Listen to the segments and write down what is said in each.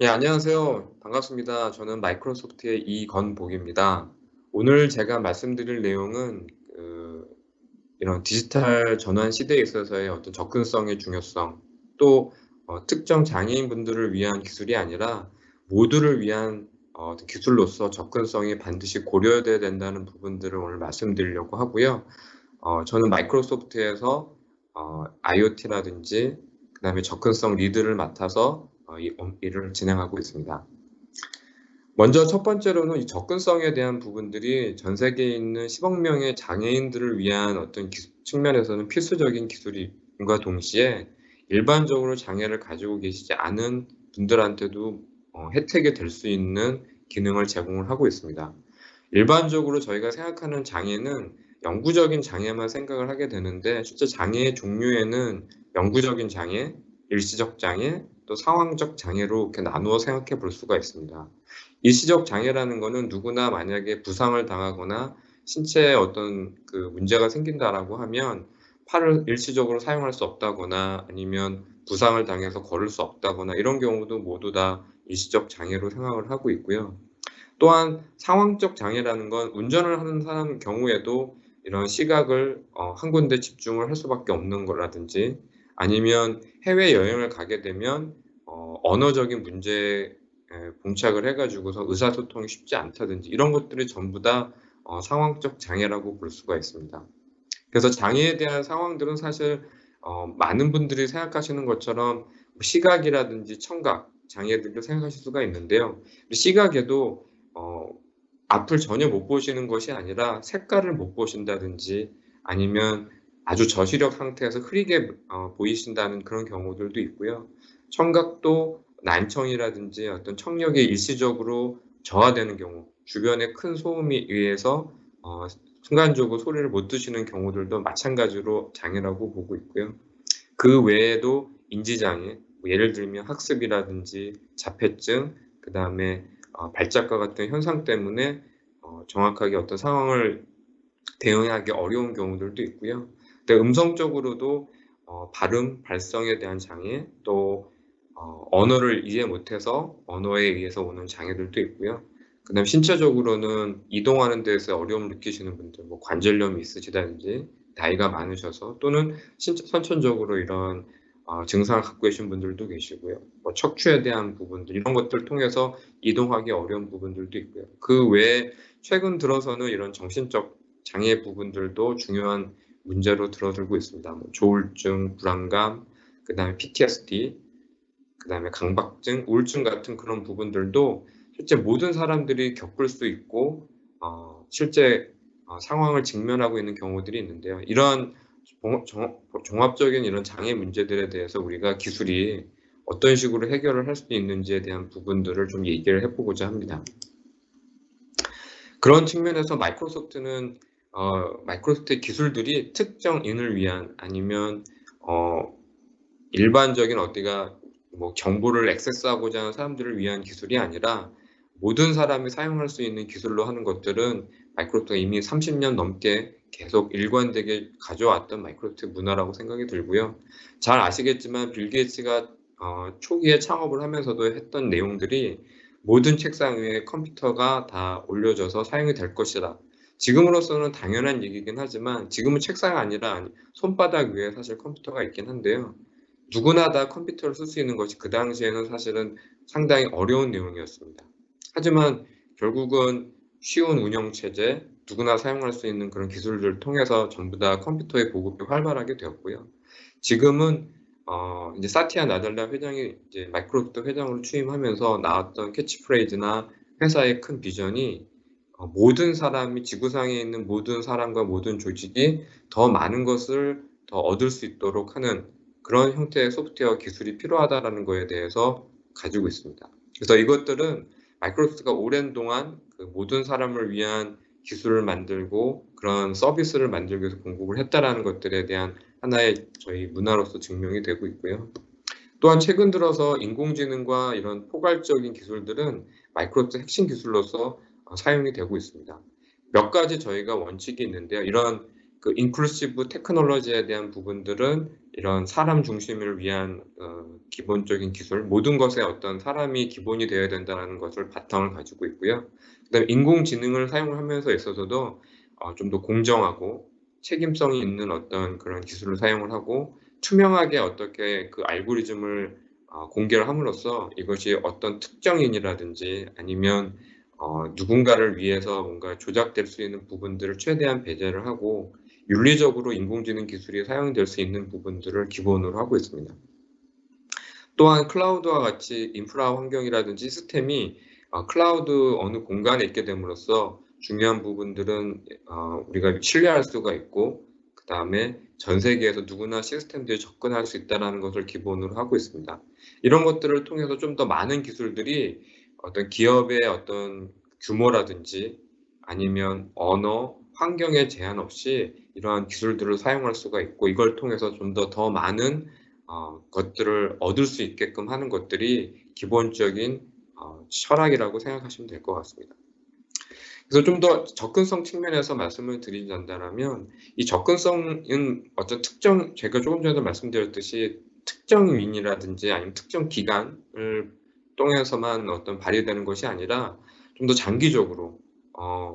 예, 안녕하세요. 반갑습니다. 저는 마이크로소프트의 이건복입니다. 오늘 제가 말씀드릴 내용은 이런 디지털 전환 시대에 있어서의 어떤 접근성의 중요성, 또 특정 장애인분들을 위한 기술이 아니라 모두를 위한 어떤 기술로서 접근성이 반드시 고려돼야 된다는 부분들을 오늘 말씀드리려고 하고요. 저는 마이크로소프트에서 IoT라든지 그다음에 접근성 리드를 맡아서 이 일을 진행하고 있습니다. 먼저 첫 번째로는 이 접근성에 대한 부분들이 전 세계에 있는 10억 명의 장애인들을 위한 어떤 측면에서는 필수적인 기술임과 동시에 일반적으로 장애를 가지고 계시지 않은 분들한테도 혜택이 될 수 있는 기능을 제공을 하고 있습니다. 일반적으로 저희가 생각하는 장애는 영구적인 장애만 생각을 하게 되는데, 실제 장애의 종류에는 영구적인 장애, 일시적 장애, 또 상황적 장애로 이렇게 나누어 생각해 볼 수가 있습니다. 일시적 장애라는 거는 누구나 만약에 부상을 당하거나 신체에 어떤 문제가 생긴다라고 하면 팔을 일시적으로 사용할 수 없다거나 아니면 부상을 당해서 걸을 수 없다거나 이런 경우도 모두 다 일시적 장애로 생각을 하고 있고요. 또한 상황적 장애라는 건 운전을 하는 사람 경우에도 이런 시각을 한 군데 집중을 할 수밖에 없는 거라든지, 아니면 해외여행을 가게 되면 언어적인 문제에 봉착을 해 가지고서 의사소통이 쉽지 않다든지 이런 것들이 전부 다 상황적 장애라고 볼 수가 있습니다. 그래서 장애에 대한 상황들은 사실 많은 분들이 생각하시는 것처럼 시각이라든지 청각 장애들도 생각하실 수가 있는데요. 시각에도 어 앞을 전혀 못 보시는 것이 아니라 색깔을 못 보신다든지, 아니면 아주 저시력 상태에서 흐리게 보이신다는 그런 경우들도 있고요. 청각도 난청이라든지 어떤 청력이 일시적으로 저하되는 경우, 주변에 큰 소음에 의해서 순간적으로 소리를 못 듣시는 경우들도 마찬가지로 장애라고 보고 있고요. 그 외에도 인지장애, 뭐 예를 들면 학습이라든지 자폐증, 그다음에 발작과 같은 현상 때문에 정확하게 어떤 상황을 대응하기 어려운 경우들도 있고요. 근데 음성적으로도 발음, 발성에 대한 장애, 또 언어를 이해 못해서 언어에 의해서 오는 장애들도 있고요. 그다음에 신체적으로는 이동하는 데에서 어려움을 느끼시는 분들, 뭐 관절염이 있으시다든지 나이가 많으셔서, 또는 신체 선천적으로 이런 증상을 갖고 계신 분들도 계시고요. 뭐 척추에 대한 부분들 이런 것들을 통해서 이동하기 어려운 부분들도 있고요. 그 외에 최근 들어서는 이런 정신적 장애 부분들도 중요한 문제로 들어들고 있습니다. 뭐 조울증, 불안감, 그다음에 PTSD, 그다음에 강박증, 우울증 같은 그런 부분들도 실제 모든 사람들이 겪을 수 있고 실제 상황을 직면하고 있는 경우들이 있는데요. 이러한 종합적인 이런 장애 문제들에 대해서 우리가 기술이 어떤 식으로 해결을 할 수 있는지에 대한 부분들을 좀 얘기를 해 보고자 합니다. 그런 측면에서 마이크로소프트의 기술들이 특정인을 위한, 아니면 일반적인 어디가 뭐 정보를 액세스하고자 하는 사람들을 위한 기술이 아니라 모든 사람이 사용할 수 있는 기술로 하는 것들은 마이크로소프트가 이미 30년 넘게 계속 일관되게 가져왔던 마이크로소프트 문화라고 생각이 들고요. 잘 아시겠지만 빌 게이츠가 초기에 창업을 하면서도 했던 내용들이 "모든 책상 위에 컴퓨터가 다 올려져서 사용이 될 것이다." 지금으로서는 당연한 얘기긴 하지만, 지금은 책상이 아니라 손바닥 위에 사실 컴퓨터가 있긴 한데요. 누구나 다 컴퓨터를 쓸 수 있는 것이 그 당시에는 사실은 상당히 어려운 내용이었습니다. 하지만 결국은 쉬운 운영 체제, 누구나 사용할 수 있는 그런 기술들을 통해서 전부 다 컴퓨터의 보급이 활발하게 되었고요. 지금은 이제 사티아 나델라 회장이 이제 마이크로소프트 회장으로 취임하면서 나왔던 캐치프레이즈나 회사의 큰 비전이 모든 사람이, 지구상에 있는 모든 사람과 모든 조직이 더 많은 것을 더 얻을 수 있도록 하는 그런 형태의 소프트웨어 기술이 필요하다라는 거에 대해서 가지고 있습니다. 그래서 이것들은 마이크로소프트가 오랜 동안 모든 사람을 위한 기술을 만들고 그런 서비스를 만들기 위해서 공급을 했다라는 것들에 대한 하나의 저희 문화로서 증명이 되고 있고요. 또한 최근 들어서 인공지능과 이런 포괄적인 기술들은 마이크로소프트 핵심 기술로서 사용이 되고 있습니다. 몇 가지 저희가 원칙이 있는데요. 이런 인클루시브 테크놀로지에 대한 부분들은 이런 사람 중심을 위한 기본적인 기술, 모든 것에 어떤 사람이 기본이 되어야 된다는 것을 바탕을 가지고 있고요. 그다음에 인공지능을 사용하면서 있어서도 좀 더 공정하고 책임성이 있는 어떤 그런 기술을 사용을 하고 투명하게 어떻게 그 알고리즘을 공개를 함으로써 이것이 어떤 특정인이라든지 아니면 누군가를 위해서 뭔가 조작될 수 있는 부분들을 최대한 배제를 하고 윤리적으로 인공지능 기술이 사용될 수 있는 부분들을 기본으로 하고 있습니다. 또한 클라우드와 같이 인프라 환경이라든지 시스템이 클라우드 어느 공간에 있게 됨으로써 중요한 부분들은 우리가 신뢰할 수가 있고 그다음에 전 세계에서 누구나 시스템들이 접근할 수 있다는 것을 기본으로 하고 있습니다. 이런 것들을 통해서 좀 더 많은 기술들이 어떤 기업의 어떤 규모라든지 아니면 언어, 환경에 제한 없이 이러한 기술들을 사용할 수가 있고 이걸 통해서 좀 더 많은 것들을 얻을 수 있게끔 하는 것들이 기본적인 철학이라고 생각하시면 될 것 같습니다. 그래서 좀 더 접근성 측면에서 말씀을 드리자면 이 접근성은 어떤 특정 제가 조금 전에도 말씀드렸듯이 특정인이라든지 아니면 특정 기관을 통해서만 어떤 발휘되는 것이 아니라 좀 더 장기적으로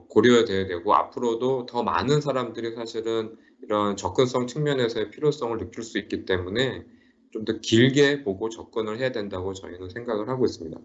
고려돼야 되고 앞으로도 더 많은 사람들이 사실은 이런 접근성 측면에서의 필요성을 느낄 수 있기 때문에 좀 더 길게 보고 접근을 해야 된다고 저희는 생각을 하고 있습니다.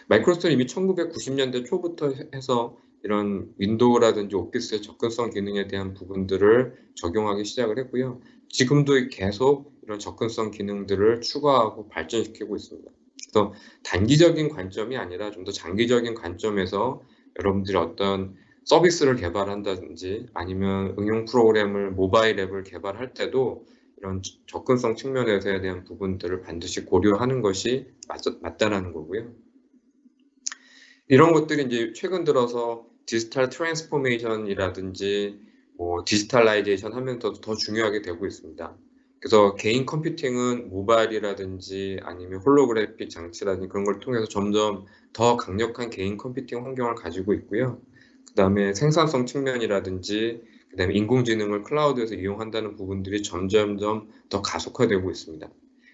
마이크로소프트는 이미 1990년대 초부터 해서 이런 윈도우라든지 오피스의 접근성 기능에 대한 부분들을 적용하기 시작을 했고요. 지금도 계속 이런 접근성 기능들을 추가하고 발전시키고 있습니다. 그래서 단기적인 관점이 아니라 좀 더 장기적인 관점에서 여러분들이 어떤 서비스를 개발한다든지 아니면 응용 프로그램을 모바일 앱을 개발할 때도 이런 접근성 측면에서에 대한 부분들을 반드시 고려하는 것이 맞다라는 거고요. 이런 것들이 이제 최근 들어서 디지털 트랜스포메이션이라든지 뭐 디지털라이제이션 하면서 더 중요하게 되고 있습니다. 그래서 개인 컴퓨팅은 모바일이라든지 아니면 홀로그래픽 장치라든지 그런 걸 통해서 점점 더 강력한 개인 컴퓨팅 환경을 가지고 있고요. 그다음에 생산성 측면이라든지 그다음에 인공지능을 클라우드에서 이용한다는 부분들이 점점점 더 가속화되고 있습니다.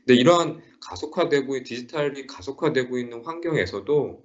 근데 이러한 가속화되고 디지털이 가속화되고 있는 환경에서도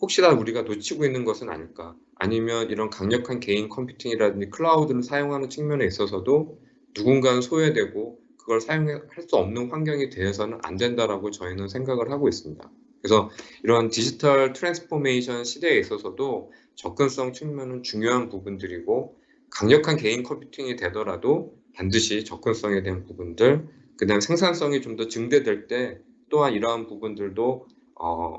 혹시나 우리가 놓치고 있는 것은 아닐까? 아니면 이런 강력한 개인 컴퓨팅이라든지 클라우드를 사용하는 측면에 있어서도 누군가는 소외되고 그걸 사용할 수 없는 환경이 되어서는 안 된다라고 저희는 생각을 하고 있습니다. 그래서 이런 디지털 트랜스포메이션 시대에 있어서도 접근성 측면은 중요한 부분들이고 강력한 개인 컴퓨팅이 되더라도 반드시 접근성에 대한 부분들, 그다음 생산성이 좀 더 증대될 때 또한 이러한 부분들도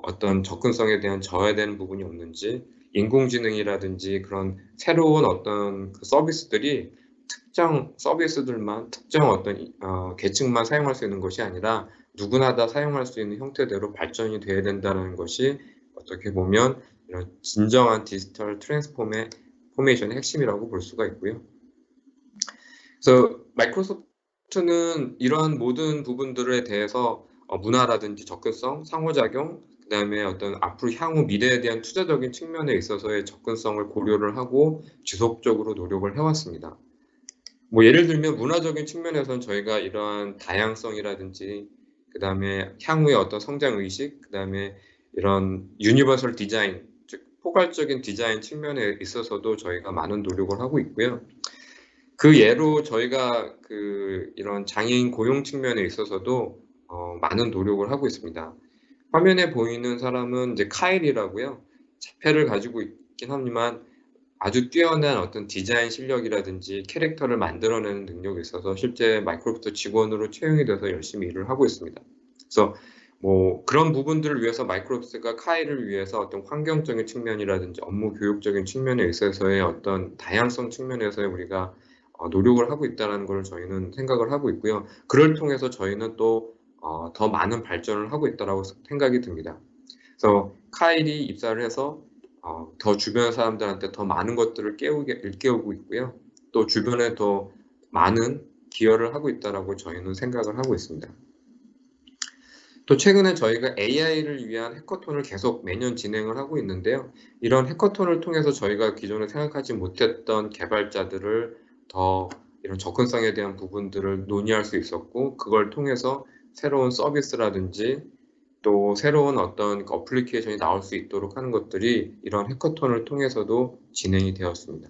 어떤 접근성에 대한 저해되는 부분이 없는지 인공지능이라든지 그런 새로운 어떤 그 서비스들이 특정 서비스들만 특정 어떤 계층만 사용할 수 있는 것이 아니라 누구나 다 사용할 수 있는 형태대로 발전이 돼야 된다는 것이 어떻게 보면 이런 진정한 디지털 트랜스포메이션의 핵심이라고 볼 수가 있고요. 그래서 마이크로소프트는 이러한 모든 부분들에 대해서 문화라든지 접근성, 상호작용, 그다음에 어떤 앞으로 향후 미래에 대한 투자적인 측면에 있어서의 접근성을 고려를 하고 지속적으로 노력을 해왔습니다. 뭐 예를 들면 문화적인 측면에서는 저희가 이러한 다양성이라든지 그다음에 향후의 어떤 성장 의식, 그다음에 이런 유니버설 디자인, 즉 포괄적인 디자인 측면에 있어서도 저희가 많은 노력을 하고 있고요. 그 예로 저희가 이런 장애인 고용 측면에 있어서도 많은 노력을 하고 있습니다. 화면에 보이는 사람은 이제 카일이라고요. 자폐를 가지고 있긴 하지만 아주 뛰어난 어떤 디자인 실력이라든지 캐릭터를 만들어내는 능력이 있어서 실제 마이크로소프트 직원으로 채용이 돼서 열심히 일을 하고 있습니다. 그래서 뭐 그런 부분들을 위해서 마이크로소프트가 카일을 위해서 어떤 환경적인 측면이라든지 업무 교육적인 측면에 있어서의 어떤 다양성 측면에서의 우리가 노력을 하고 있다는 걸 저희는 생각을 하고 있고요. 그를 통해서 저희는 또 더 많은 발전을 하고 있다고 생각이 듭니다. 그래서 카일이 입사를 해서 더 주변 사람들한테 더 많은 것들을 일깨우고 있고요. 또 주변에 더 많은 기여를 하고 있다라고 저희는 생각을 하고 있습니다. 또 최근에 저희가 AI를 위한 해커톤을 계속 매년 진행을 하고 있는데요. 이런 해커톤을 통해서 저희가 기존에 생각하지 못했던 개발자들을 더 이런 접근성에 대한 부분들을 논의할 수 있었고, 그걸 통해서 새로운 서비스라든지 또 새로운 어떤 어플리케이션이 나올 수 있도록 하는 것들이 이런 해커톤을 통해서도 진행이 되었습니다.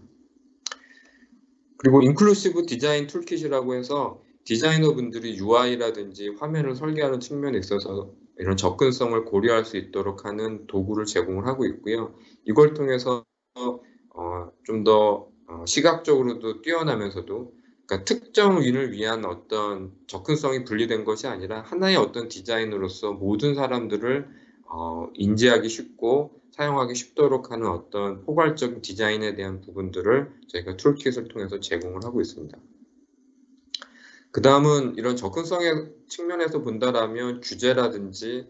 그리고 인클루시브 디자인 툴킷이라고 해서 디자이너분들이 UI라든지 화면을 설계하는 측면에 있어서 이런 접근성을 고려할 수 있도록 하는 도구를 제공을 하고 있고요. 이걸 통해서 좀 더 시각적으로도 뛰어나면서도, 그러니까 특정인을 위한 어떤 접근성이 분리된 것이 아니라 하나의 어떤 디자인으로서 모든 사람들을 인지하기 쉽고 사용하기 쉽도록 하는 어떤 포괄적인 디자인에 대한 부분들을 저희가 툴킷을 통해서 제공을 하고 있습니다. 그 다음은 이런 접근성의 측면에서 본다라면 규제라든지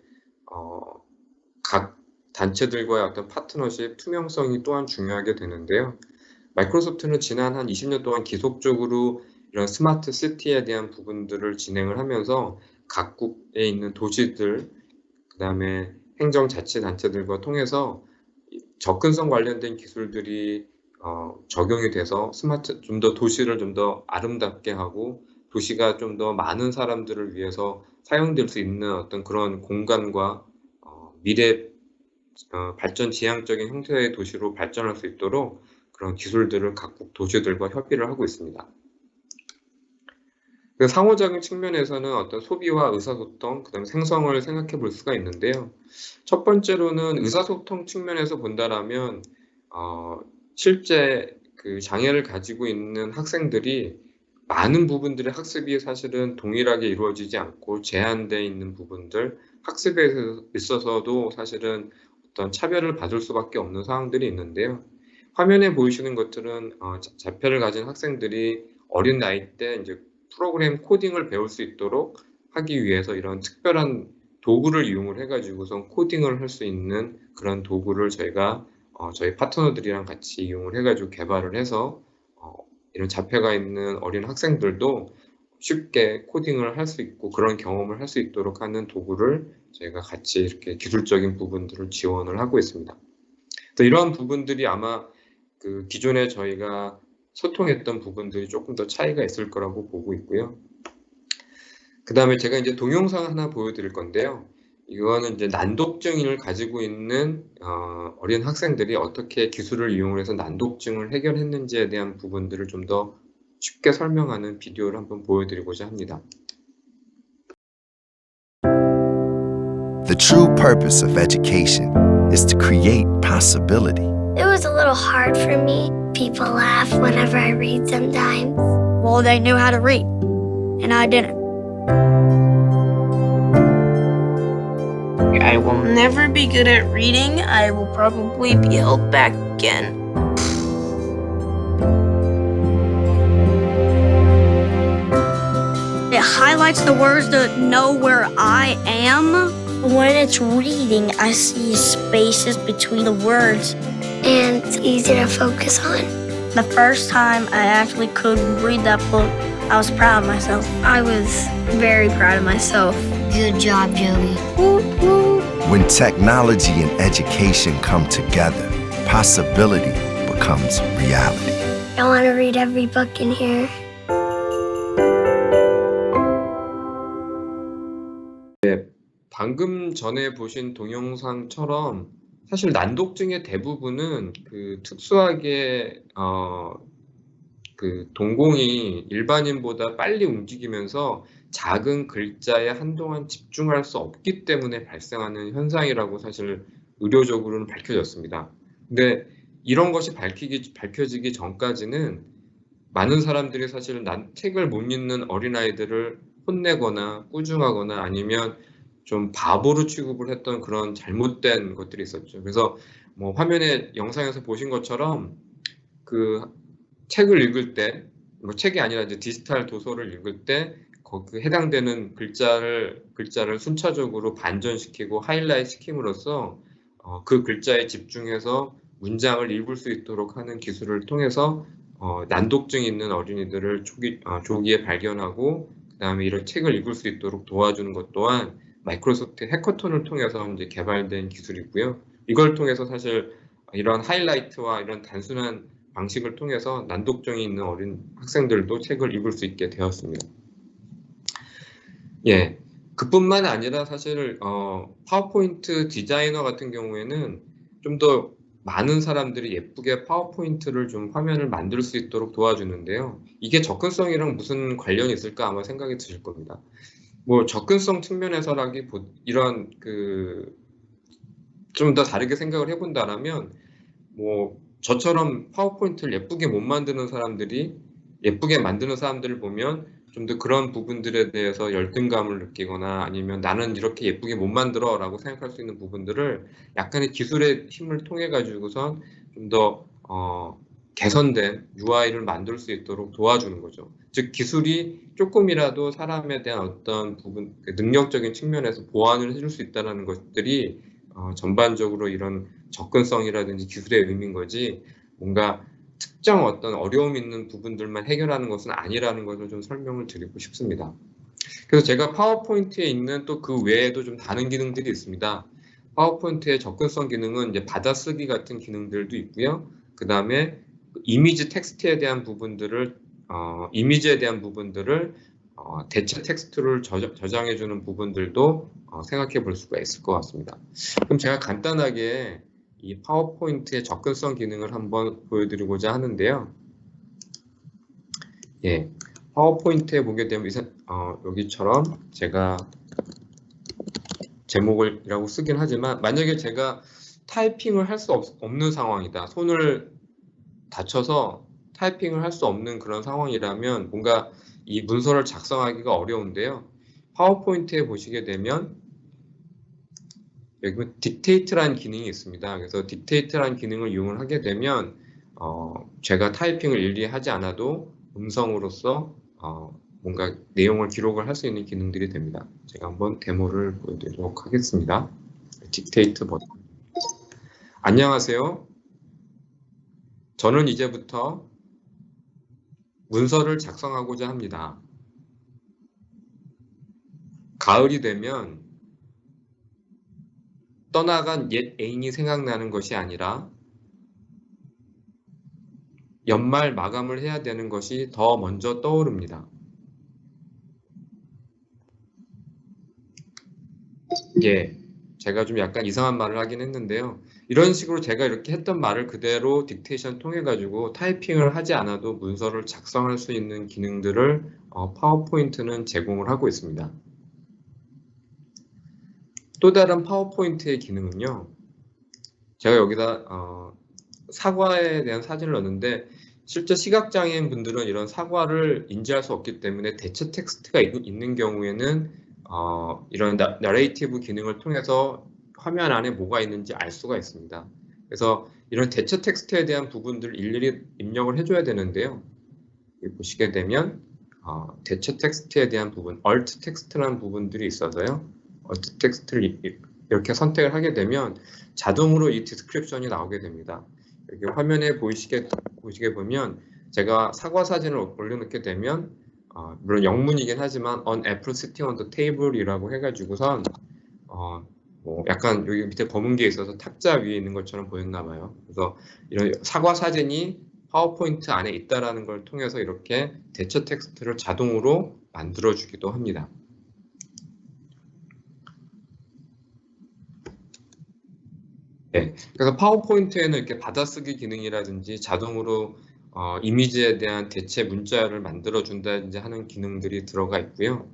각 단체들과의 어떤 파트너십, 투명성이 또한 중요하게 되는데요. 마이크로소프트는 지난 한 20년 동안 지속적으로 이런 스마트 시티에 대한 부분들을 진행을 하면서 각국에 있는 도시들, 그 다음에 행정자치단체들과 통해서 접근성 관련된 기술들이 적용이 돼서 좀 더 도시를 좀 더 아름답게 하고 도시가 좀 더 많은 사람들을 위해서 사용될 수 있는 어떤 그런 공간과 미래 발전 지향적인 형태의 도시로 발전할 수 있도록 그런 기술들을 각국 도시들과 협의를 하고 있습니다. 그 상호적인 측면에서는 어떤 소비와 의사소통, 그다음에 생성을 생각해 볼 수가 있는데요. 첫 번째로는 의사소통 측면에서 본다라면 실제 그 장애를 가지고 있는 학생들이 많은 부분들의 학습이 사실은 동일하게 이루어지지 않고 제한되어 있는 부분들, 학습에 있어서도 사실은 어떤 차별을 받을 수밖에 없는 상황들이 있는데요. 화면에 보이시는 것들은 자폐를 가진 학생들이 어린 나이 때 이제 프로그램 코딩을 배울 수 있도록 하기 위해서 이런 특별한 도구를 이용을 해가지고선 코딩을 할 수 있는 그런 도구를 저희가 저희 파트너들이랑 같이 이용을 해가지고 개발을 해서 이런 자폐가 있는 어린 학생들도 쉽게 코딩을 할 수 있고 그런 경험을 할 수 있도록 하는 도구를 저희가 같이 이렇게 기술적인 부분들을 지원을 하고 있습니다. 또 이러한 부분들이 아마 그 기존에 저희가 소통했던 부분들이 조금 더 차이가 있을 거라고 보고 있고요. 그 다음에 제가 이제 동영상 하나 보여드릴 건데요. 이거는 이제 난독증을 가지고 있는 어린 학생들이 어떻게 기술을 이용해서 난독증을 해결했는지에 대한 부분들을 좀 더 쉽게 설명하는 비디오를 한번 보여드리고자 합니다. The true purpose of education is to create possibility. It was a little hard for me. People laugh whenever I read sometimes. Well, they knew how to read, and I didn't. I will never be good at reading. I will probably be held back again. It highlights the words to know where I am. When it's reading, I see spaces between the words, and it's easy to focus on. The first time I actually could read that book, I was proud of myself. I was very proud of myself. Good job, Joey. When technology and education come together, possibility becomes reality. I want to read every book in here. 방금 전에 보신 동영상처럼 사실 난독증의 대부분은 그 특수하게 그 동공이 일반인보다 빨리 움직이면서 작은 글자에 한동안 집중할 수 없기 때문에 발생하는 현상이라고 사실 의료적으로는 밝혀졌습니다. 근데 이런 것이 밝혀지기 전까지는 많은 사람들이 사실 책을 못 읽는 어린아이들을 혼내거나 꾸중하거나 아니면 좀 바보로 취급을 했던 그런 잘못된 것들이 있었죠. 그래서 뭐 화면에 영상에서 보신 것처럼 그 책을 읽을 때, 뭐 책이 아니라 이제 디지털 도서를 읽을 때 그 해당되는 글자를 순차적으로 반전시키고 하이라이트 시킴으로써 그 글자에 집중해서 문장을 읽을 수 있도록 하는 기술을 통해서 난독증이 있는 어린이들을 조기에 발견하고 그다음에 이런 책을 읽을 수 있도록 도와주는 것 또한 마이크로소프트 해커톤을 통해서 이제 개발된 기술이고요. 이걸 통해서 사실 이런 하이라이트와 이런 단순한 방식을 통해서 난독증이 있는 어린 학생들도 책을 읽을 수 있게 되었습니다. 예, 그뿐만 아니라 사실 파워포인트 디자이너 같은 경우에는 좀 더 많은 사람들이 예쁘게 파워포인트를 좀 화면을 만들 수 있도록 도와주는데요. 이게 접근성이랑 무슨 관련이 있을까 아마 생각이 드실 겁니다. 뭐 접근성 측면에서라기 이런 좀 더 다르게 생각을 해본다라면 뭐 저처럼 파워포인트를 예쁘게 못 만드는 사람들이 예쁘게 만드는 사람들을 보면 좀 더 그런 부분들에 대해서 열등감을 느끼거나 아니면 나는 이렇게 예쁘게 못 만들어 라고 생각할 수 있는 부분들을 약간의 기술의 힘을 통해 가지고선 좀 더 개선된 UI를 만들 수 있도록 도와주는 거죠. 즉 기술이 조금이라도 사람에 대한 어떤 부분 능력적인 측면에서 보완을 해줄 수 있다는 것들이 전반적으로 이런 접근성이라든지 기술의 의미인 거지 뭔가 특정 어떤 어려움 있는 부분들만 해결하는 것은 아니라는 것을 좀 설명을 드리고 싶습니다. 그래서 제가 파워포인트에 있는 또 그 외에도 좀 다른 기능들이 있습니다. 파워포인트의 접근성 기능은 이제 받아쓰기 같은 기능들도 있고요. 그 다음에 이미지 텍스트에 대한 부분들을 이미지에 대한 부분들을 대체 텍스트를 저장해 주는 부분들도 생각해 볼 수가 있을 것 같습니다. 그럼 제가 간단하게 이 파워포인트의 접근성 기능을 한번 보여드리고자 하는데요. 예, 파워포인트에 보게 되면 여기처럼 제가 제목이라고 쓰긴 하지만 만약에 제가 타이핑을 할 수 없는 상황이다. 손을 다쳐서 타이핑을 할 수 없는 그런 상황이라면 뭔가 이 문서를 작성하기가 어려운데요. 파워포인트에 보시게 되면 여기 딕테이트라는 기능이 있습니다. 그래서 딕테이트라는 기능을 이용을 하게 되면 제가 타이핑을 일일이 하지 않아도 음성으로서 뭔가 내용을 기록을 할 수 있는 기능들이 됩니다. 제가 한번 데모를 보여드리도록 하겠습니다. 딕테이트 버튼. 안녕하세요. 저는 이제부터 문서를 작성하고자 합니다. 가을이 되면 떠나간 옛 애인이 생각나는 것이 아니라 연말 마감을 해야 되는 것이 더 먼저 떠오릅니다. 예, 제가 좀 약간 이상한 말을 하긴 했는데요. 이런 식으로 제가 이렇게 했던 말을 그대로 딕테이션 통해 가지고 타이핑을 하지 않아도 문서를 작성할 수 있는 기능들을 파워포인트는 제공을 하고 있습니다. 또 다른 파워포인트의 기능은요. 제가 여기다 사과에 대한 사진을 넣었는데 실제 시각장애인 분들은 이런 사과를 인지할 수 없기 때문에 대체 텍스트가 있는 경우에는 이런 나레이티브 기능을 통해서 화면 안에 뭐가 있는지 알 수가 있습니다. 그래서 이런 대체 텍스트에 대한 부분들을 일일이 입력을 해줘야 되는데요. 여기 보시게 되면 대체 텍스트에 대한 부분, Alt 텍스트라는 부분들이 있어서요. Alt 텍스트를 이렇게 선택을 하게 되면 자동으로 이 디스크립션이 나오게 됩니다. 여기 화면에 보이시게 보면 제가 사과 사진을 올려놓게 되면 물론 영문이긴 하지만 on apple sitting on the table이라고 해가지고선 뭐 약간 여기 밑에 검은 게 있어서 탁자 위에 있는 것처럼 보였나 봐요. 그래서 이런 사과 사진이 파워포인트 안에 있다라는 걸 통해서 이렇게 대처 텍스트를 자동으로 만들어주기도 합니다. 네, 그래서 파워포인트에는 이렇게 받아쓰기 기능이라든지 자동으로 이미지에 대한 대체 문자를 만들어준다든지 하는 기능들이 들어가 있고요.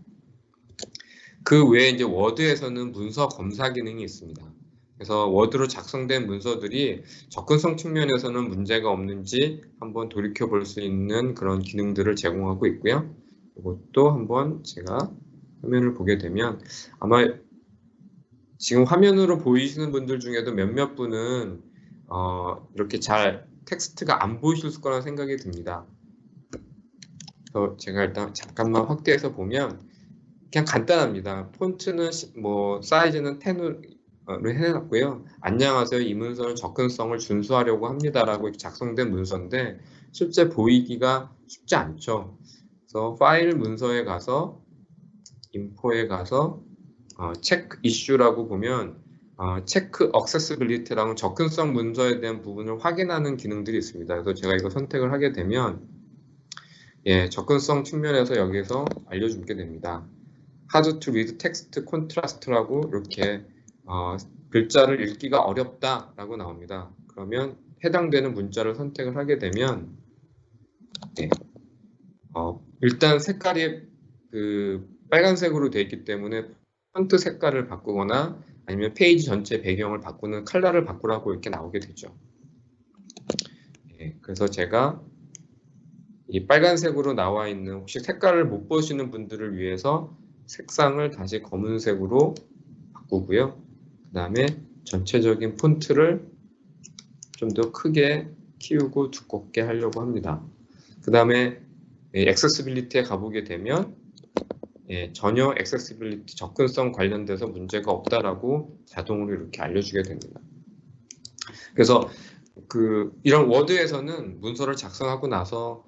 그 외에 이제 워드에서는 문서 검사 기능이 있습니다. 그래서 워드로 작성된 문서들이 접근성 측면에서는 문제가 없는지 한번 돌이켜 볼 수 있는 그런 기능들을 제공하고 있고요. 이것도 한번 제가 화면을 보게 되면 아마 지금 화면으로 보이시는 분들 중에도 몇몇 분은 이렇게 잘 텍스트가 안 보이실 거라는 생각이 듭니다. 그래서 제가 일단 잠깐만 확대해서 보면 그냥 간단합니다. 폰트는 뭐 사이즈는 10으로 해놨고요. 안녕하세요. 이 문서는 접근성을 준수하려고 합니다라고 작성된 문서인데 실제 보이기가 쉽지 않죠. 그래서 파일 문서에 가서 인포에 가서 체크 이슈라고 보면 체크 액세시빌리티라는 접근성 문서에 대한 부분을 확인하는 기능들이 있습니다. 그래서 제가 이거 선택을 하게 되면 접근성 측면에서 여기에서 알려주게 됩니다. Hard to read text contrast라고 이렇게 글자를 읽기가 어렵다라고 나옵니다. 그러면 해당되는 문자를 선택을 하게 되면 일단 색깔이 그 빨간색으로 되어 있기 때문에 폰트 색깔을 바꾸거나 아니면 페이지 전체 배경을 바꾸는 컬러를 바꾸라고 이렇게 나오게 되죠. 그래서 제가 이 빨간색으로 나와 있는 혹시 색깔을 못 보시는 분들을 위해서 색상을 다시 검은색으로 바꾸고요. 그 다음에 전체적인 폰트를 좀 더 크게 키우고 두껍게 하려고 합니다. 그 다음에 액세시빌리티에 가보게 되면 전혀 액세시빌리티 접근성 관련돼서 문제가 없다라고 자동으로 이렇게 알려주게 됩니다. 그래서 이런 워드에서는 문서를 작성하고 나서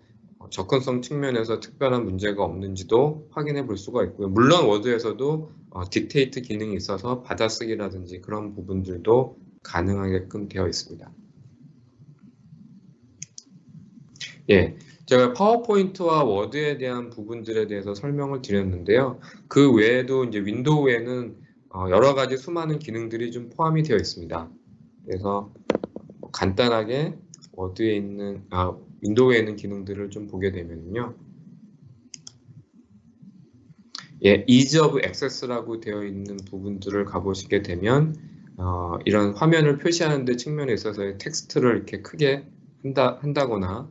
접근성 측면에서 특별한 문제가 없는지도 확인해 볼 수가 있고요. 물론 워드에서도 딕테이트 기능이 있어서 받아쓰기라든지 그런 부분들도 가능하게끔 되어 있습니다. 제가 파워포인트와 워드에 대한 부분들에 대해서 설명을 드렸는데요. 그 외에도 이제 윈도우에는 여러 가지 수많은 기능들이 좀 포함이 되어 있습니다. 그래서 간단하게 윈도우에 있는 기능들을 좀 보게 되면요. Ease of Access라고 되어 있는 부분들을 가보시게 되면 이런 화면을 표시하는 데 측면에 있어서 텍스트를 이렇게 크게 한다거나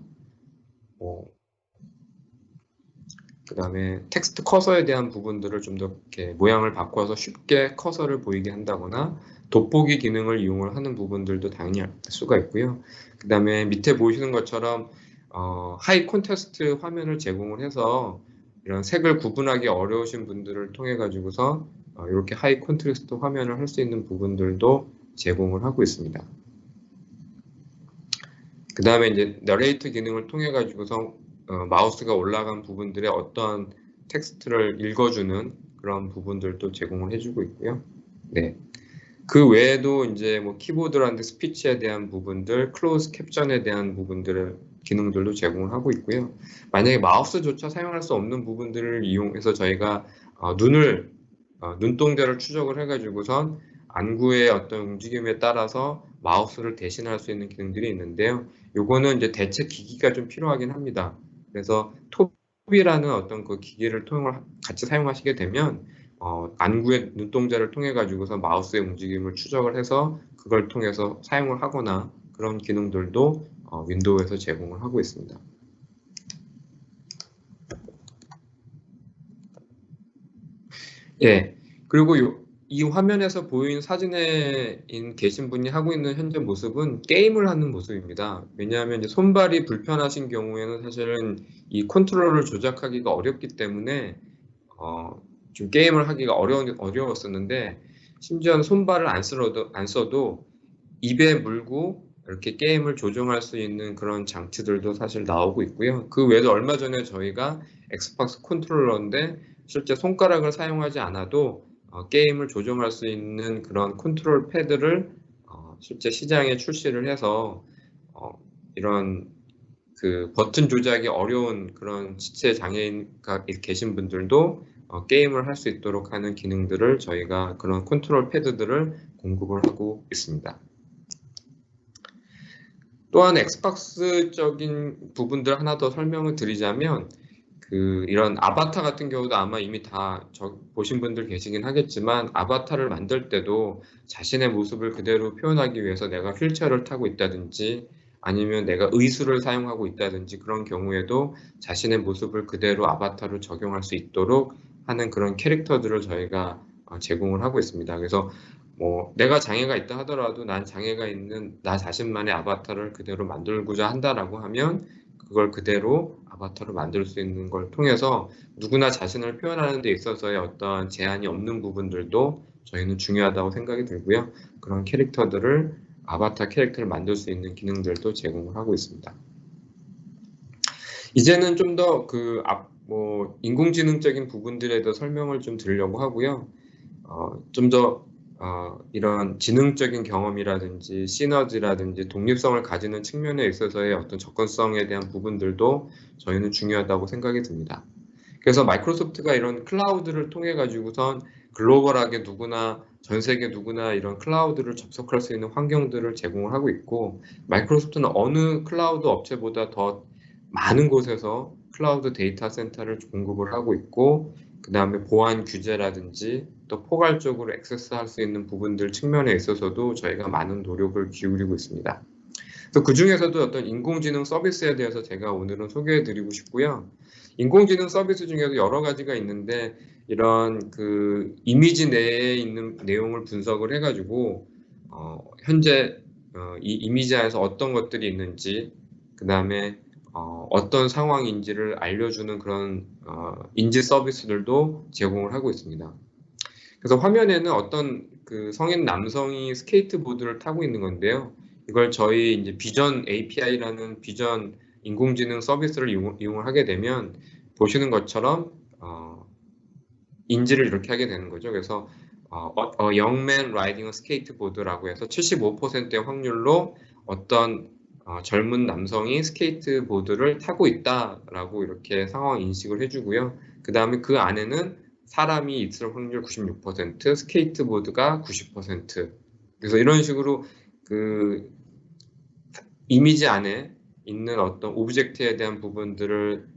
그 다음에 텍스트 커서에 대한 부분들을 좀 더 이렇게 모양을 바꿔서 쉽게 커서를 보이게 한다거나 돋보기 기능을 이용을 하는 부분들도 당연히 할 수가 있고요. 그 다음에 밑에 보시는 것처럼 하이 콘트라스트 화면을 제공을 해서 이런 색을 구분하기 어려우신 분들을 통해 가지고서 이렇게 하이 콘트라스트 화면을 할 수 있는 부분들도 제공을 하고 있습니다. 그 다음에 이제 너레이트 기능을 통해 가지고서 마우스가 올라간 부분들의 어떤 텍스트를 읽어주는 그런 부분들도 제공을 해주고 있고요. 그 외에도 이제 뭐 키보드라든지 스피치에 대한 부분들, 클로즈 캡션에 대한 부분들의 기능들도 제공을 하고 있고요. 만약에 마우스조차 사용할 수 없는 부분들을 이용해서 저희가 눈동자를 추적을 해가지고선 안구의 어떤 움직임에 따라서 마우스를 대신할 수 있는 기능들이 있는데요. 요거는 이제 대체 기기가 좀 필요하긴 합니다. 그래서 톱이라는 어떤 그 기기를 같이 사용하시게 되면 안구의 눈동자를 통해 가지고서 마우스의 움직임을 추적을 해서 그걸 통해서 사용을 하거나 그런 기능들도 윈도우에서 제공을 하고 있습니다. 그리고 이 화면에서 보인 사진에 계신 분이 하고 있는 현재 모습은 게임을 하는 모습입니다. 왜냐하면 이제 손발이 불편하신 경우에는 사실은 이 컨트롤을 조작하기가 어렵기 때문에 좀 게임을 하기가 어려웠었는데 심지어는 손발을 안 써도 입에 물고 이렇게 게임을 조정할 수 있는 그런 장치들도 사실 나오고 있고요. 그 외에도 얼마 전에 저희가 엑스박스 컨트롤러인데 실제 손가락을 사용하지 않아도 게임을 조정할 수 있는 그런 컨트롤 패드를 실제 시장에 출시를 해서 이런 그 버튼 조작이 어려운 그런 지체 장애인가 계신 분들도 게임을 할 수 있도록 하는 기능들을 저희가 그런 컨트롤 패드들을 공급을 하고 있습니다. 또한 엑스박스적인 부분들 하나 더 설명을 드리자면 이런 아바타 같은 경우도 아마 이미 다 보신 분들 계시긴 하겠지만 아바타를 만들 때도 자신의 모습을 그대로 표현하기 위해서 내가 휠체어를 타고 있다든지 아니면 내가 의수를 사용하고 있다든지 그런 경우에도 자신의 모습을 그대로 아바타로 적용할 수 있도록 하는 그런 캐릭터들을 저희가 제공을 하고 있습니다. 그래서 뭐 내가 장애가 있다 하더라도 난 장애가 있는 나 자신만의 아바타를 그대로 만들고자 한다라고 하면 그걸 그대로 아바타로 만들 수 있는 걸 통해서 누구나 자신을 표현하는 데 있어서의 어떤 제한이 없는 부분들도 저희는 중요하다고 생각이 들고요. 그런 캐릭터들을 아바타 캐릭터를 만들 수 있는 기능들도 제공을 하고 있습니다. 이제는 좀 더 인공지능적인 부분들에 대해 설명을 좀 드리려고 하고요. 좀 더 이런 지능적인 경험이라든지 시너지라든지 독립성을 가지는 측면에 있어서의 어떤 접근성에 대한 부분들도 저희는 중요하다고 생각이 듭니다. 그래서 마이크로소프트가 이런 클라우드를 통해 가지고선 글로벌하게 누구나 전 세계 누구나 이런 클라우드를 접속할 수 있는 환경들을 제공을 하고 있고, 마이크로소프트는 어느 클라우드 업체보다 더 많은 곳에서 클라우드 데이터 센터를 공급을 하고 있고, 그 다음에 보안 규제라든지 또 포괄적으로 액세스할 수 있는 부분들 측면에 있어서도 저희가 많은 노력을 기울이고 있습니다. 그래서 그 중에서도 어떤 인공지능 서비스에 대해서 제가 오늘은 소개해 드리고 싶고요. 인공지능 서비스 중에도 여러 가지가 있는데, 이런 그 이미지 내에 있는 내용을 분석을 해가지고 현재 이 이미지 안에서 어떤 것들이 있는지, 그 다음에 어떤 상황인지를 알려주는 그런 인지 서비스들도 제공을 하고 있습니다. 그래서 화면에는 어떤 그 성인 남성이 스케이트보드를 타고 있는 건데요. 이걸 저희 이제 비전 API라는 비전 인공지능 서비스를 이용을 하게 되면 보시는 것처럼 인지를 이렇게 하게 되는 거죠. 그래서 young man riding a skateboard라고 해서 75%의 확률로 어떤 젊은 남성이 스케이트보드를 타고 있다라고 이렇게 상황 인식을 해주고요. 그 다음에 그 안에는 사람이 있을 확률 96%, 스케이트보드가 90%. 그래서 이런 식으로 그 이미지 안에 있는 어떤 오브젝트에 대한 부분들을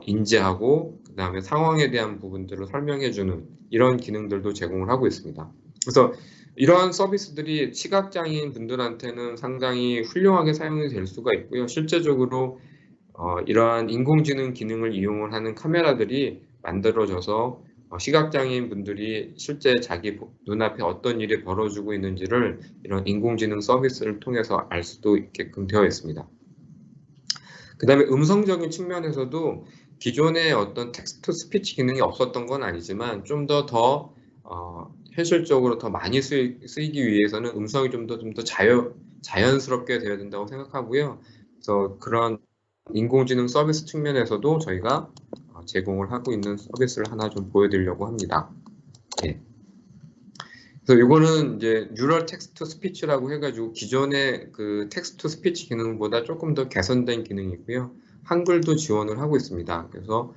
인지하고, 그 다음에 상황에 대한 부분들을 설명해주는 이런 기능들도 제공을 하고 있습니다. 그래서 이러한 서비스들이 시각장애인 분들한테는 상당히 훌륭하게 사용이 될 수가 있고요. 실제적으로 이러한 인공지능 기능을 이용을 하는 카메라들이 만들어져서 시각장애인 분들이 실제 자기 눈앞에 어떤 일이 벌어지고 있는지를 이런 인공지능 서비스를 통해서 알 수도 있게끔 되어 있습니다. 그 다음에 음성적인 측면에서도 기존에 어떤 텍스트 스피치 기능이 없었던 건 아니지만 좀 더 현실적으로 더 많이 쓰이기 위해서는 음성이 좀 더 자연스럽게 되어야 된다고 생각하고요. 그래서 그런 인공지능 서비스 측면에서도 저희가 제공을 하고 있는 서비스를 하나 좀 보여드리려고 합니다. 네. 그래서 이거는 이제 뉴럴 텍스트 스피치라고 해가지고 기존의 그 텍스트 스피치 기능보다 조금 더 개선된 기능이고요. 한글도 지원을 하고 있습니다. 그래서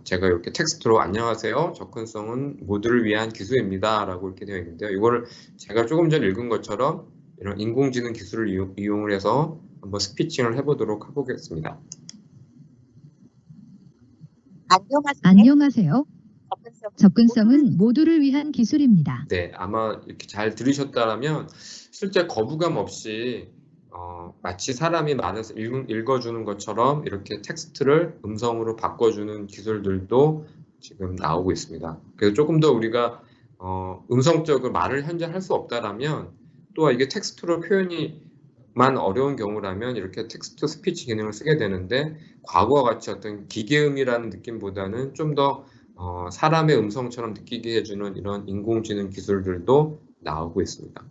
제가 이렇게 텍스트로 안녕하세요, 접근성은 모두를 위한 기술입니다 라고 이렇게 되어 있는데요. 이거를 제가 조금 전에 읽은 것처럼 이런 인공지능 기술을 이용을 해서 한번 스피칭을 해보도록 해보겠습니다. 안녕하세요. 접근성은 모두를 위한 기술입니다. 네, 아마 이렇게 잘 들으셨다면 실제 거부감 없이 마치 사람이 말해서 읽어주는 것처럼 이렇게 텍스트를 음성으로 바꿔주는 기술들도 지금 나오고 있습니다. 그래서 조금 더 우리가 음성적으로 말을 현재 할 수 없다라면, 또 이게 텍스트로 표현이만 어려운 경우라면 이렇게 텍스트 스피치 기능을 쓰게 되는데, 과거와 같이 어떤 기계음이라는 느낌보다는 좀 더 사람의 음성처럼 느끼게 해주는 이런 인공지능 기술들도 나오고 있습니다.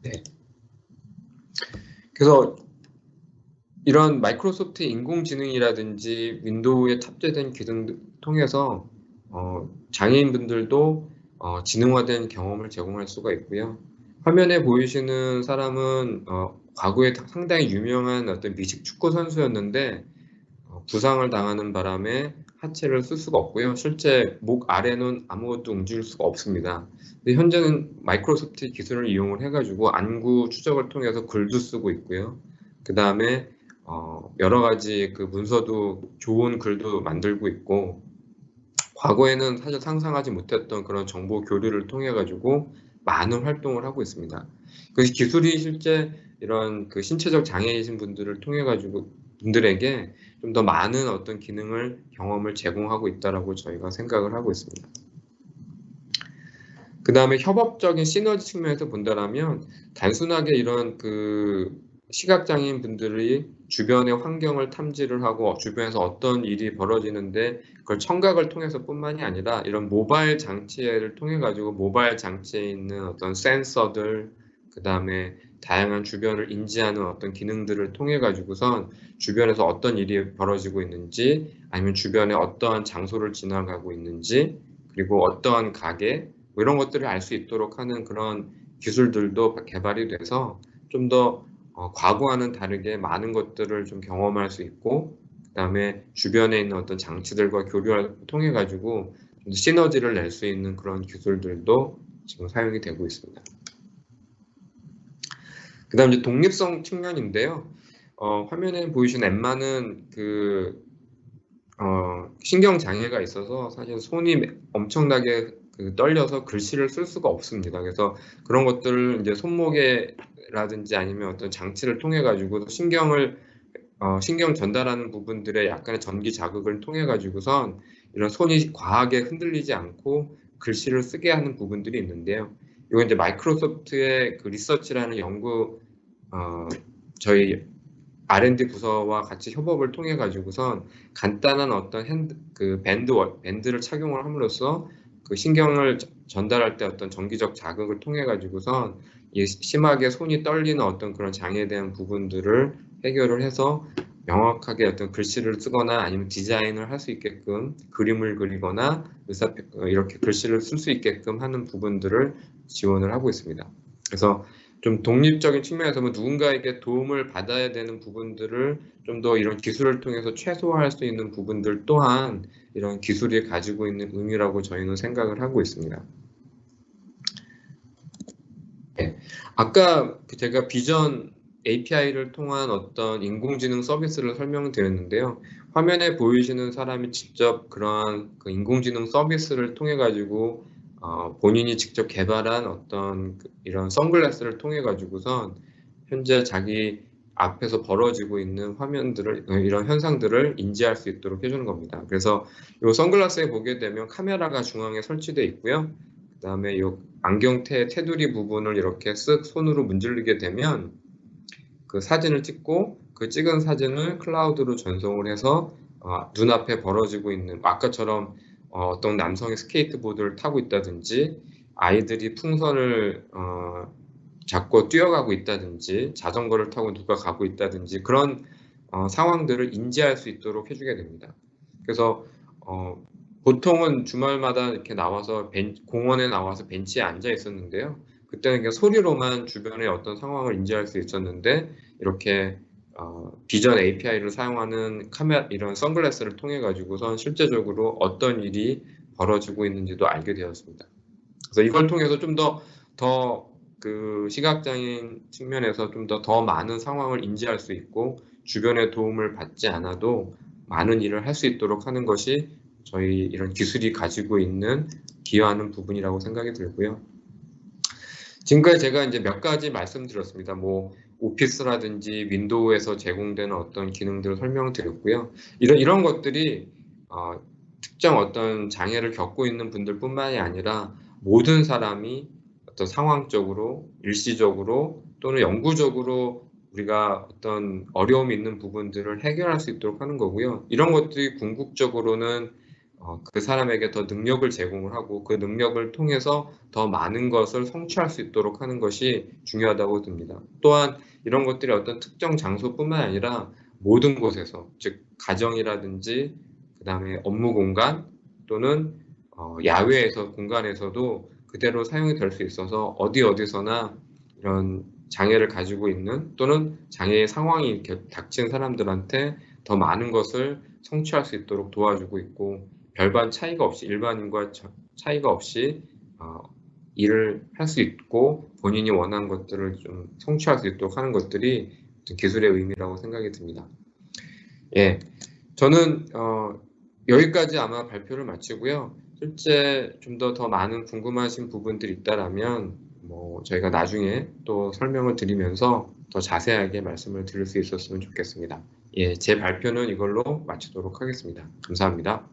네. 그래서 이런 마이크로소프트 인공지능이라든지 윈도우에 탑재된 기능 통해서 장애인분들도 지능화된 경험을 제공할 수가 있고요. 화면에 보이시는 사람은 과거에 상당히 유명한 어떤 미식 축구 선수였는데 부상을 당하는 바람에 하체를 쓸 수가 없고요. 실제 목 아래는 아무것도 움직일 수가 없습니다. 근데 현재는 마이크로소프트 기술을 이용을 해가지고 안구 추적을 통해서 글도 쓰고 있고요. 그 다음에 여러 가지 그 문서도 좋은 글도 만들고 있고, 과거에는 사실 상상하지 못했던 그런 정보 교류를 통해 가지고 많은 활동을 하고 있습니다. 그 기술이 실제 이런 그 신체적 장애이신 분들을 통해 가지고 분들에게 좀 더 많은 어떤 기능을 경험을 제공하고 있다라고 저희가 생각을 하고 있습니다. 그 다음에 협업적인 시너지 측면에서 본다라면, 단순하게 이런 그 시각장애인 분들이 주변의 환경을 탐지를 하고 주변에서 어떤 일이 벌어지는데 그걸 청각을 통해서 뿐만이 아니라 이런 모바일 장치를 통해 가지고 모바일 장치에 있는 어떤 센서들, 그 다음에 다양한 주변을 인지하는 어떤 기능들을 통해 가지고선 주변에서 어떤 일이 벌어지고 있는지, 아니면 주변에 어떠한 장소를 지나가고 있는지, 그리고 어떠한 가게, 뭐 이런 것들을 알 수 있도록 하는 그런 기술들도 개발이 돼서 좀 더 과거와는 다르게 많은 것들을 좀 경험할 수 있고, 그다음에 주변에 있는 어떤 장치들과 교류를 통해 가지고 좀 시너지를 낼 수 있는 그런 기술들도 지금 사용이 되고 있습니다. 그다음 이제 독립성 측면인데요. 화면에 보이시는 엠마는 신경 장애가 있어서 사실 손이 엄청나게 떨려서 글씨를 쓸 수가 없습니다. 그래서 그런 것들을 이제 손목에라든지 아니면 어떤 장치를 통해 가지고 신경 전달하는 부분들의 약간의 전기 자극을 통해 가지고선 이런 손이 과하게 흔들리지 않고 글씨를 쓰게 하는 부분들이 있는데요. 이건 이제 마이크로소프트의 그 리서치라는 연구, 저희 R&D 부서와 같이 협업을 통해 가지고선 간단한 어떤 밴드를 착용을 함으로써 그 신경을 전달할 때 어떤 전기적 자극을 통해 가지고선 심하게 손이 떨리는 어떤 그런 장애에 대한 부분들을 해결을 해서 명확하게 어떤 글씨를 쓰거나 아니면 디자인을 할 수 있게끔 그림을 그리거나 이렇게 글씨를 쓸 수 있게끔 하는 부분들을 지원을 하고 있습니다. 그래서 좀 독립적인 측면에서 누군가에게 도움을 받아야 되는 부분들을 좀 더 이런 기술을 통해서 최소화할 수 있는 부분들 또한 이런 기술이 가지고 있는 의미라고 저희는 생각을 하고 있습니다. 네. 아까 제가 비전 API를 통한 어떤 인공지능 서비스를 설명드렸는데요. 화면에 보이시는 사람이 직접 그러한 그 인공지능 서비스를 통해 가지고 본인이 직접 개발한 어떤 이런 선글라스를 통해 가지고선 현재 자기 앞에서 벌어지고 있는 화면들을, 이런 현상들을 인지할 수 있도록 해주는 겁니다. 그래서 이 선글라스에 보게 되면 카메라가 중앙에 설치되어 있고요. 그 다음에 이 안경테 테두리 부분을 이렇게 쓱 손으로 문지르게 되면 그 사진을 찍고 그 찍은 사진을 클라우드로 전송을 해서 눈앞에 벌어지고 있는, 아까처럼 어떤 남성이 스케이트보드를 타고 있다든지 아이들이 풍선을 잡고 뛰어가고 있다든지 자전거를 타고 누가 가고 있다든지 그런 상황들을 인지할 수 있도록 해주게 됩니다. 그래서 보통은 주말마다 이렇게 나와서 공원에 나와서 벤치에 앉아 있었는데요. 그때는 그냥 소리로만 주변의 어떤 상황을 인지할 수 있었는데 이렇게 비전 API를 사용하는 이런 선글라스를 통해 가지고선 실제적으로 어떤 일이 벌어지고 있는지도 알게 되었습니다. 그래서 이걸 통해서 좀 더 그 시각장애인 측면에서 좀 더 많은 상황을 인지할 수 있고 주변의 도움을 받지 않아도 많은 일을 할 수 있도록 하는 것이 저희 이런 기술이 가지고 있는 기여하는 부분이라고 생각이 들고요. 지금까지 제가 이제 몇 가지 말씀드렸습니다. 뭐 오피스라든지 윈도우에서 제공되는 어떤 기능들을 설명드렸고요. 이런 것들이 특정 어떤 장애를 겪고 있는 분들뿐만이 아니라 모든 사람이 어떤 상황적으로, 일시적으로 또는 영구적으로 우리가 어떤 어려움이 있는 부분들을 해결할 수 있도록 하는 거고요. 이런 것들이 궁극적으로는 그 사람에게 더 능력을 제공을 하고 그 능력을 통해서 더 많은 것을 성취할 수 있도록 하는 것이 중요하다고 듭니다. 또한 이런 것들이 어떤 특정 장소뿐만 아니라 모든 곳에서, 즉 가정이라든지 그 다음에 업무 공간 또는 야외에서 공간에서도 그대로 사용이 될 수 있어서 어디서나 이런 장애를 가지고 있는 또는 장애의 상황이 이렇게 닥친 사람들한테 더 많은 것을 성취할 수 있도록 도와주고 있고 별반 차이가 없이, 일반인과 차이가 없이 일을 할 수 있고 본인이 원하는 것들을 좀 성취할 수 있도록 하는 것들이 기술의 의미라고 생각이 듭니다. 예, 저는 여기까지 아마 발표를 마치고요. 실제 좀 더 많은 궁금하신 부분들이 있다라면 뭐 저희가 나중에 또 설명을 드리면서 더 자세하게 말씀을 드릴 수 있었으면 좋겠습니다. 예, 제 발표는 이걸로 마치도록 하겠습니다. 감사합니다.